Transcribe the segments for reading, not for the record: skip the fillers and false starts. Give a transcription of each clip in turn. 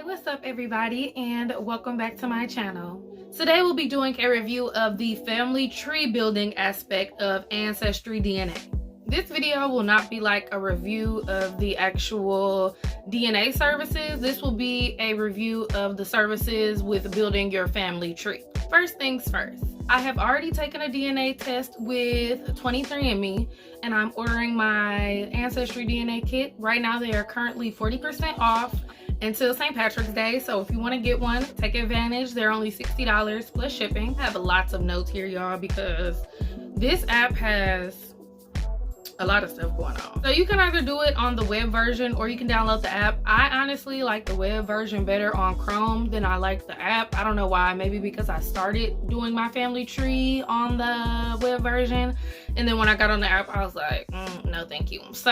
What's up everybody, and welcome back to my channel. Today we'll be doing a review of the family tree building aspect of Ancestry DNA. This video will not be like a review of the actual DNA services. This will be a review of the services with building your family tree. First things first, I have already taken a DNA test with 23andMe and I'm ordering my Ancestry DNA kit. Right now they are currently 40% off until St. Patrick's Day, so if you want to get one, take advantage. They're only $60 plus shipping. I have lots of notes here, y'all, because this app has a lot of stuff going on. So you can either do it on the web version or you can download the app. I honestly like the web version better on Chrome than I like the app. I don't know why, maybe because I started doing my family tree on the web version, and then when I got on the app I was like, no thank you. So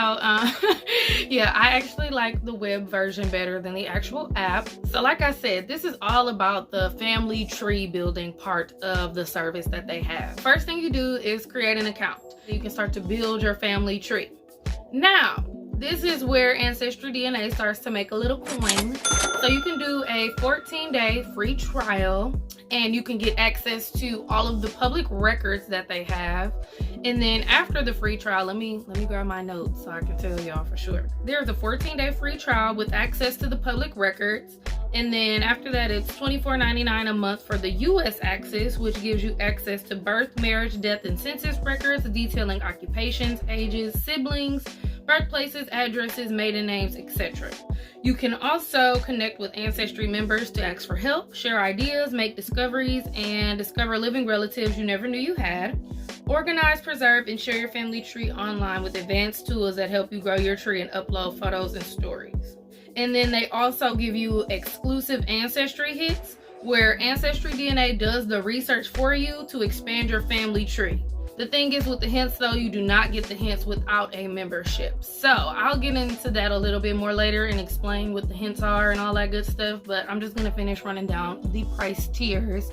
yeah, I actually like the web version better than the actual app. So like I said, this is all about the family tree building part of the service that they have. First thing you do is create an account. You can start to build your family tree. Now, this is where Ancestry DNA starts to make a little coin. So you can do a 14-day free trial and you can get access to all of the public records that they have. And then after the free trial, let me grab my notes so I can tell y'all for sure. There's a 14-day free trial with access to the public records. And then after that, it's $24.99 a month for the US access, which gives you access to birth, marriage, death, and census records detailing occupations, ages, siblings, birthplaces, addresses, maiden names, etc. You can also connect with Ancestry members to ask for help, share ideas, make discoveries, and discover living relatives you never knew you had. Organize, preserve, and share your family tree online with advanced tools that help you grow your tree and upload photos and stories. And then they also give you exclusive ancestry hits where Ancestry DNA does the research for you to expand your family tree. The thing is with the hints though, you do not get the hints without a membership. So I'll get into that a little bit more later and explain what the hints are and all that good stuff, but I'm just gonna finish running down the price tiers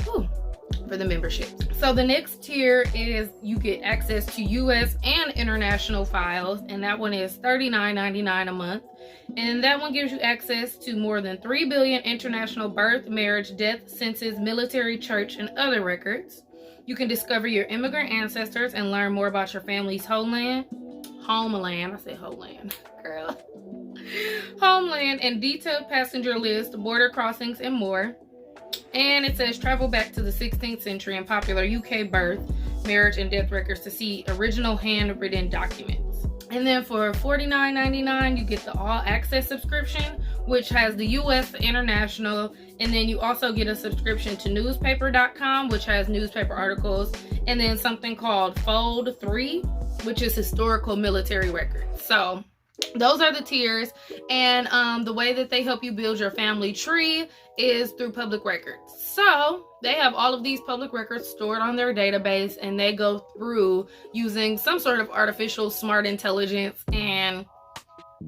for the memberships. So the next tier is you get access to US and international files, and that one is $39.99 a month. And that one gives you access to more than 3 billion international birth, marriage, death, census, military, church, and other records. You can discover your immigrant ancestors and learn more about your family's homeland, I said homeland, girl. Homeland, and detailed passenger list, border crossings, and more. And it says travel back to the 16th century and popular UK birth, marriage, and death records to see original handwritten documents. And then for $49.99, you get the all access subscription, which has the US, international, and then you also get a subscription to newspaper.com, which has newspaper articles, and then something called Fold 3, which is historical military records. So those are the tiers, and the way that they help you build your family tree is through public records. So they have all of these public records stored on their database, and they go through using some sort of artificial smart intelligence and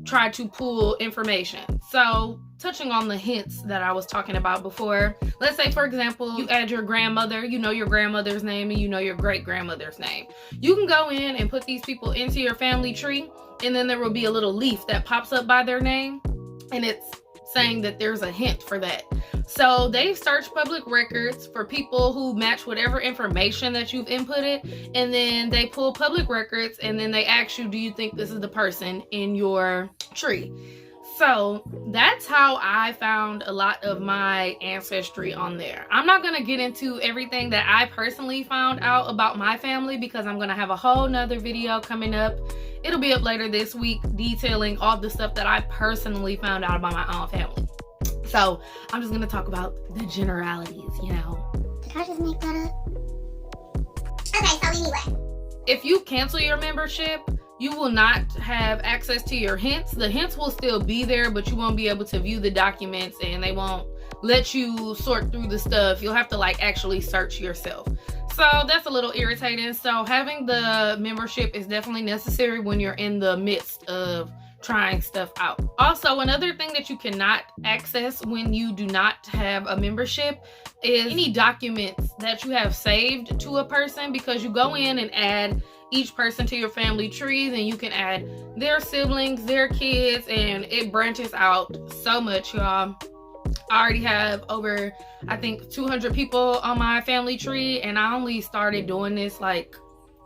try to pull information. So touching on the hints that I was talking about before, let's say for example you add your grandmother, you know your grandmother's name and you know your great grandmother's name. You can go in and put these people into your family tree, and then there will be a little leaf that pops up by their name, and it's saying that there's a hint for that. So they've searched public records for people who match whatever information that you've inputted, and then they pull public records, and then they ask you, do you think this is the person in your tree? So that's how I found a lot of my ancestry on there. I'm not going to get into everything that I personally found out about my family because I'm going to have a whole nother video coming up. It'll be up later this week detailing all the stuff that I personally found out about my own family. So I'm just going to talk about the generalities, you know. Did I just make that up? Okay, so anyway, if you cancel your membership, you will not have access to your hints. The hints will still be there, but you won't be able to view the documents, and they won't let you sort through the stuff. You'll have to like actually search yourself. So that's a little irritating. So having the membership is definitely necessary when you're in the midst of trying stuff out. Also, another thing that you cannot access when you do not have a membership is any documents that you have saved to a person, because you go in and add each person to your family tree, then you can add their siblings, their kids, and it branches out so much, y'all. I already have over, I think, 200 people on my family tree, and I only started doing this like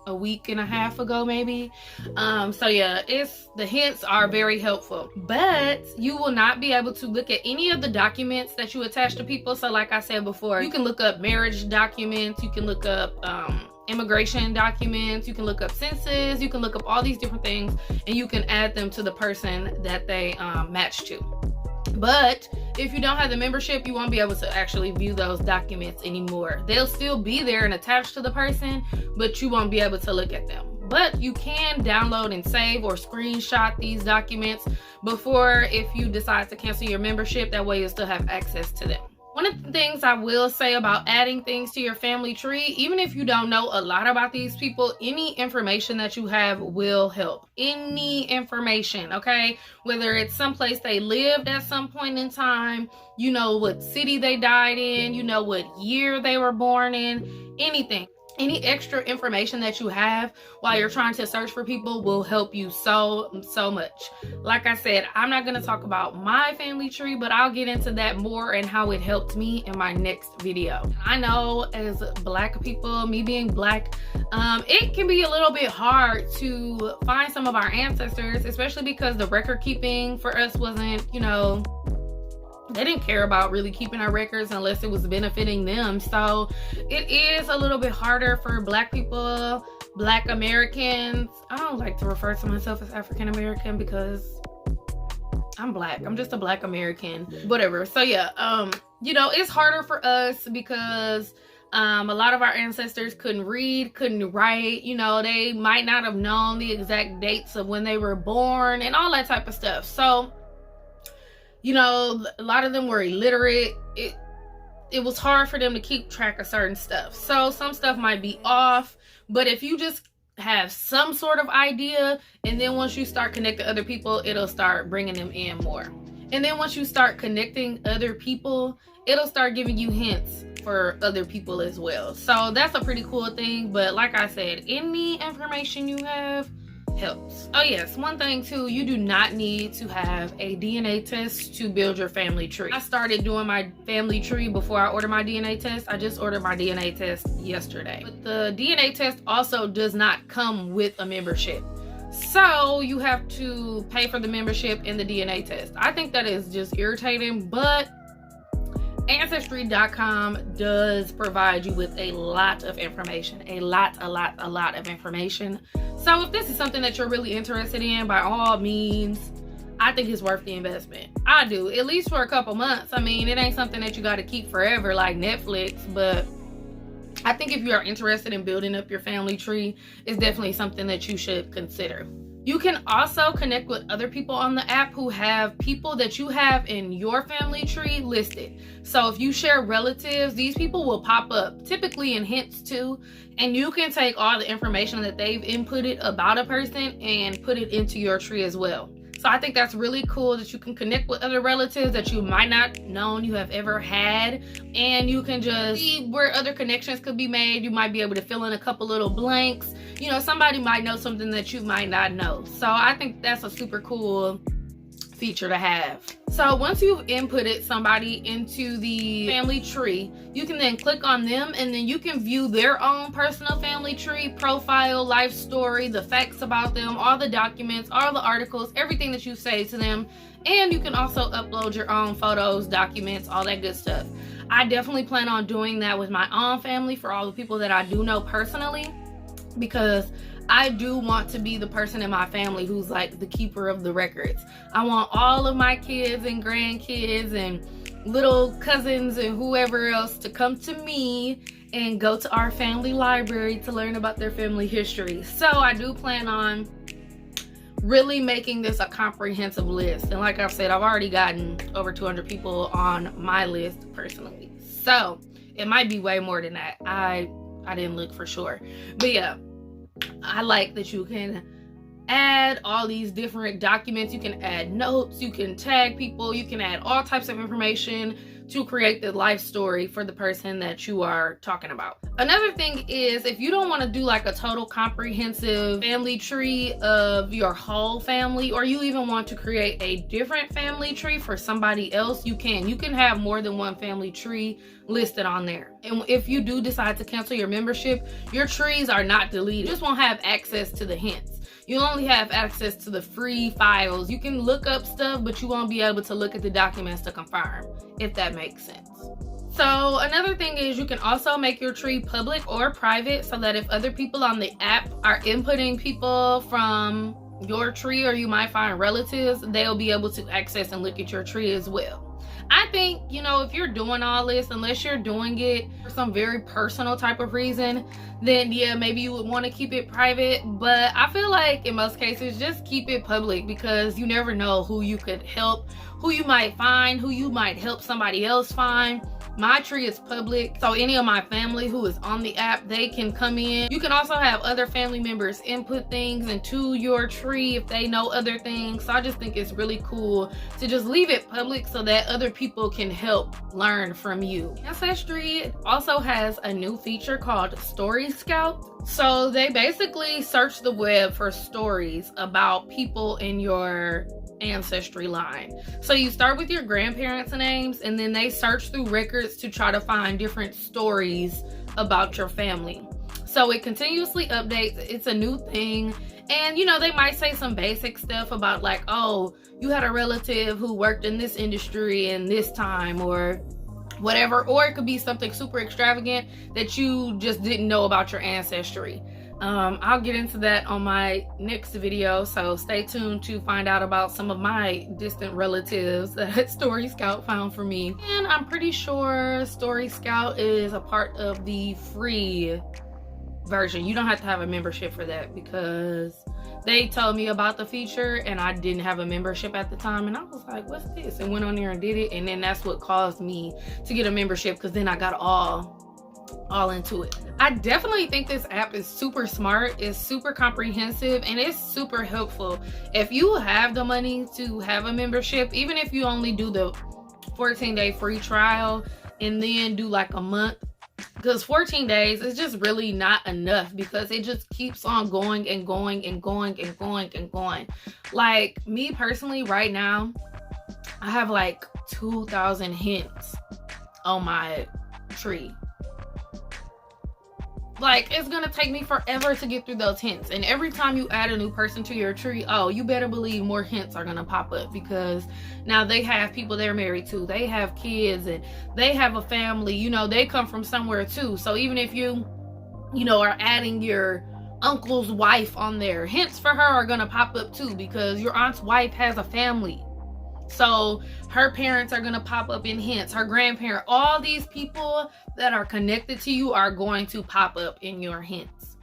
a week and a half ago maybe. So yeah, the hints are very helpful, but you will not be able to look at any of the documents that you attach to people. So like I said before, you can look up marriage documents, you can look up immigration documents, you can look up census, you can look up all these different things, and you can add them to the person that they match to. But if you don't have the membership, you won't be able to actually view those documents anymore. They'll still be there and attached to the person, but you won't be able to look at them. But you can download and save or screenshot these documents before, if you decide to cancel your membership. That way you'll still have access to them. One of the things I will say about adding things to your family tree, even if you don't know a lot about these people, any information that you have will help. Any information, okay? Whether it's someplace they lived at some point in time, you know what city they died in, you know what year they were born in, anything. Any extra information that you have while you're trying to search for people will help you so much. Like I said, I'm not going to talk about my family tree, but I'll get into that more and how it helped me in my next video. I know as Black people, me being Black, it can be a little bit hard to find some of our ancestors, especially because the record keeping for us wasn't, you know, they didn't care about really keeping our records unless it was benefiting them. So it is a little bit harder for Black people, Black Americans. I don't like to refer to myself as African American because I'm Black. I'm just a Black American, whatever. So yeah, you know, it's harder for us because a lot of our ancestors couldn't read, couldn't write, you know, they might not have known the exact dates of when they were born and all that type of stuff. So, you know, a lot of them were illiterate. It was hard for them to keep track of certain stuff. So some stuff might be off, but if you just have some sort of idea, and then once you start connecting other people, it'll start bringing them in more. And then once you start connecting other people, it'll start giving you hints for other people as well. So that's a pretty cool thing. But like I said, any information you have helps. Oh yes, one thing too, you do not need to have a DNA test to build your family tree. I started doing my family tree before I ordered my DNA test. I just ordered my DNA test yesterday. But the DNA test also does not come with a membership. So you have to pay for the membership and the DNA test. I think that is just irritating, but Ancestry.com does provide you with a lot of information, a lot of information. So if this is something that you're really interested in, by all means, I think it's worth the investment. I do, at least for a couple months. I mean, it ain't something that you got to keep forever like Netflix, but I think if you are interested in building up your family tree, it's definitely something that you should consider. You can also connect with other people on the app who have people that you have in your family tree listed. So if you share relatives, these people will pop up, typically in hints too, and you can take all the information that they've inputted about a person and put it into your tree as well. So I think that's really cool that you can connect with other relatives that you might not known you have ever had, and you can just see where other connections could be made. You might be able to fill in a couple little blanks. You know, somebody might know something that you might not know. So I think that's a super cool feature to have. So once you've inputted somebody into the family tree, you can then click on them, and then you can view their own personal family tree, profile, life story, the facts about them, all the documents, all the articles, everything that you say to them. And you can also upload your own photos, documents, all that good stuff. I definitely plan on doing that with my own family for all the people that I do know personally, because I do want to be the person in my family who's like the keeper of the records. I want all of my kids and grandkids and little cousins and whoever else to come to me and go to our family library to learn about their family history. So I do plan on really making this a comprehensive list. And like I've said, I've already gotten over 200 people on my list personally. So it might be way more than that. I didn't look for sure. But yeah, I like that you can add all these different documents. You can add notes, you can tag people, you can add all types of information to create the life story for the person that you are talking about. Another thing is, if you don't want to do like a total comprehensive family tree of your whole family, or you even want to create a different family tree for somebody else, you can have more than one family tree listed on there. And if you do decide to cancel your membership, your trees are not deleted. You just won't have access to the hints. You'll only have access to the free files. You can look up stuff, but you won't be able to look at the documents to confirm, if that makes sense. So another thing is, you can also make your tree public or private, so that if other people on the app are inputting people from your tree, or you might find relatives, they'll be able to access and look at your tree as well. I think, you know, if you're doing all this, unless you're doing it for some very personal type of reason, then yeah, maybe you would want to keep it private. But I feel like in most cases, just keep it public, because you never know who you could help, who you might find, who you might help somebody else find. My tree is public, so any of my family who is on the app, they can come in. You can also have other family members input things into your tree if they know other things. So I just think it's really cool to just leave it public so that other people can help learn from you. Ancestry also has a new feature called Story Scout. So they basically search the web for stories about people in your ancestry line. So you start with your grandparents' names, and then they search through records to try to find different stories about your family. So it continuously updates. It's a new thing. And you know, they might say some basic stuff about like, oh, you had a relative who worked in this industry in this time, or whatever. Or it could be something super extravagant that you just didn't know about your ancestry. I'll get into that on my next video, so stay tuned to find out about some of my distant relatives that Story Scout found for me. And I'm pretty sure Story Scout is a part of the free version. You don't have to have a membership for that, because they told me about the feature and I didn't have a membership at the time, and I was like, what's this? And went on there and did it, and then that's what caused me to get a membership, because then I got all into it. I definitely think this app is super smart, it's super comprehensive, and it's super helpful. If you have the money to have a membership, even if you only do the 14-day free trial and then do like a month, because 14 days is just really not enough, because it just keeps on going and going and going and going and going. Like me personally right now, I have like 2,000 hints on my tree. Like, it's gonna take me forever to get through those hints. And every time you add a new person to your tree, oh, you better believe more hints are gonna pop up, because now they have people they're married to, they have kids, and they have a family, you know, they come from somewhere too. So even if you know, are adding your uncle's wife on there, hints for her are gonna pop up too, because your aunt's wife has a family. So her parents are going to pop up in hints, her grandparent, all these people that are connected to you are going to pop up in your hints.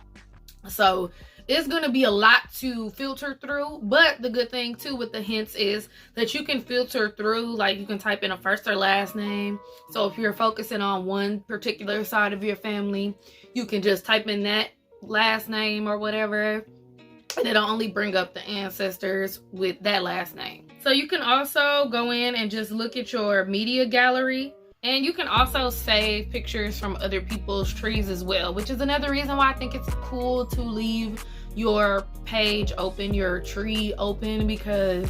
So it's going to be a lot to filter through, but the good thing too with the hints is that you can filter through, like you can type in a first or last name. So if you're focusing on one particular side of your family, you can just type in that last name or whatever, and it'll only bring up the ancestors with that last name. So you can also go in and just look at your media gallery, and you can also save pictures from other people's trees as well, which is another reason why I think it's cool to leave your page open, your tree open, because,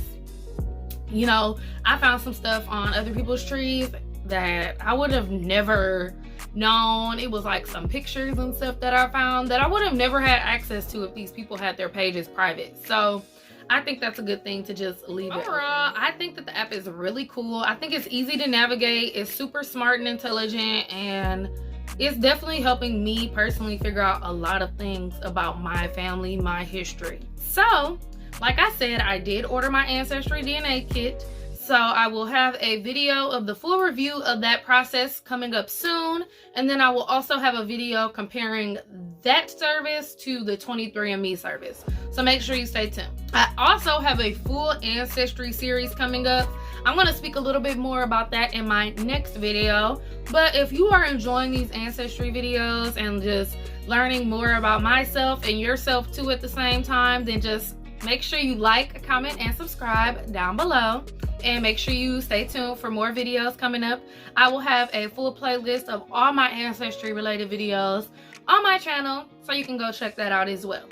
you know, I found some stuff on other people's trees that I would have never known. It was like some pictures and stuff that I found that I would have never had access to if these people had their pages private. So I think that's a good thing to just leave it. Overall, I think that the app is really cool. I think it's easy to navigate. It's super smart and intelligent, and it's definitely helping me personally figure out a lot of things about my family, my history. So, like I said, I did order my Ancestry DNA kit. So I will have a video of the full review of that process coming up soon. And then I will also have a video comparing that service to the 23andMe service. So make sure you stay tuned. I also have a full Ancestry series coming up. I'm going to speak a little bit more about that in my next video. But if you are enjoying these Ancestry videos and just learning more about myself and yourself too at the same time, then just Make sure you like, comment, and subscribe down below. And make sure you stay tuned for more videos coming up. I will have a full playlist of all my ancestry related videos on my channel, so you can go check that out as well.